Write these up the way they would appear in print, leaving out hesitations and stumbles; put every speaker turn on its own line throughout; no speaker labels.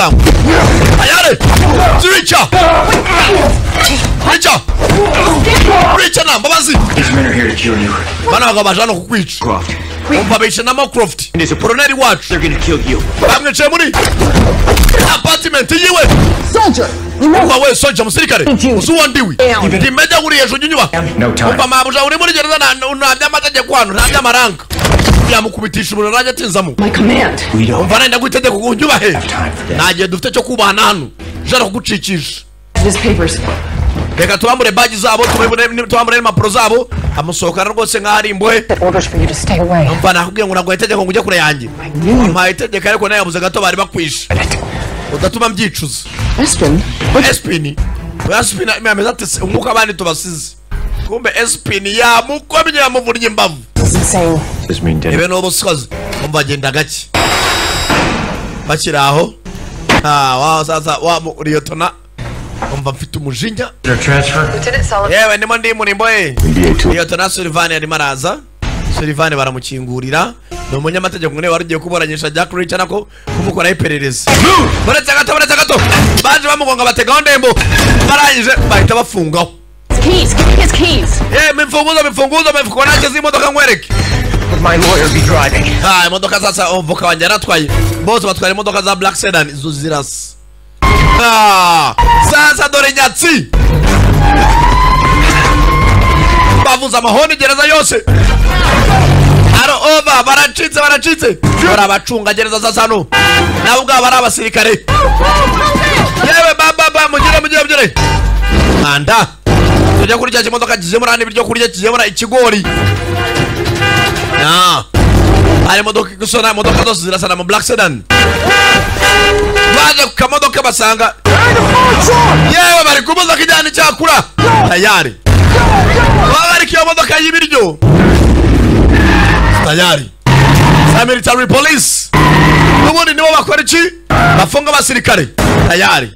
igitambo. Ayare Richa na mbabazi. Bana bagabajana kukwica. Umvabisha na Croft Colonel wacu bamwicaye muri apartment yiwe.
Soldier,
we soldier musirikare usuwandiwe ndimeja kuri hejuru nyunyuba umva mabuja uri muri gereza nta amategeko hano nta amaranga yamukubitisha umuntu naje atinzamo.
My command.
Umva nenda gutegeka kunyuba he nagiye dufite cyo kubana hano jara kugucikisha.
These papers.
Reka tubamure badge zabo tubamure impapuro zabo amusohokana rwose nk'ari imbohe.
Orders for you to stay away.
Umva nakubwiye ngo nagwa itegeko ngo ujye kure yanjye. Mpa itegeko ariko nayo yabuze gato bari bakwisha. Udatuma mbyicuza.
Espin.
Espin imameza ati umwuka abandi tubasize. Kumbe Espin yamukomye yamuvunye imbavu. Ebe no busozi umva genda gake bakiraho wa sasa wa Lieutenant umva mfite umujinya. Yewe ndimo ndi muri mboye Lieutenant Sullivan yari maraza. Sullivan baramukingurira no munyamategeko ngene warugiye kuboranyisha Jack Reacher nako kumukora iperereza. Baretse gato baje bamugonga bategaho ndembo barangije bahita bafungaho.
Keys, give me his keys.
Mifunguzo mfuko nake zimodoka ngwereke.
My lawyer be driving.
Imodoka sasa uvuka wanje aratwaye. Bose batwara imodoka za Black Sedan izo zirasa. Sasa dore nyatsi. Bavuza amahoni gereza yose. Aro over baracitse. Barabacunga gereza sasa no. Nabo bwa bara abasirikare. Yewe baba mugire. Anda. Tujya kuri cya kimodoka kizemura n'ibiryo kurya kizemura ikigori. Hari imodoka gusona imodoka zose zirasana mu Black Sedan. Baje ku kamodoka basanga yewe bari kubuza kijyana cyakura tayari. Bari kiyo modoka y'ibiryo tayari. Military police ubundi nibo bakora iki bafunga abasirikare tayari.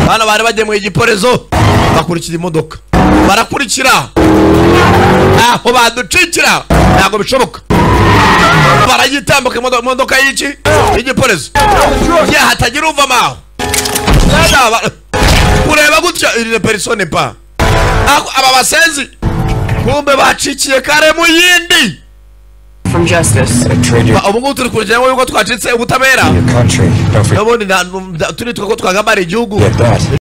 Bana bari bagiye mu igiporezo bakurikira imodoka barakurikira aho baducikira ntabwo bishoboka. Barayitambuka imodoka y'iki igiporezo ya hatagira uva maho kureba gutya iri persone pa aba basenzi kumbe bacikiye kare mu yindi
From justice.
ubu ngubu turi kurugera ngo yuko twacitse ubutabera. Ubundi turi twagambara igihugu.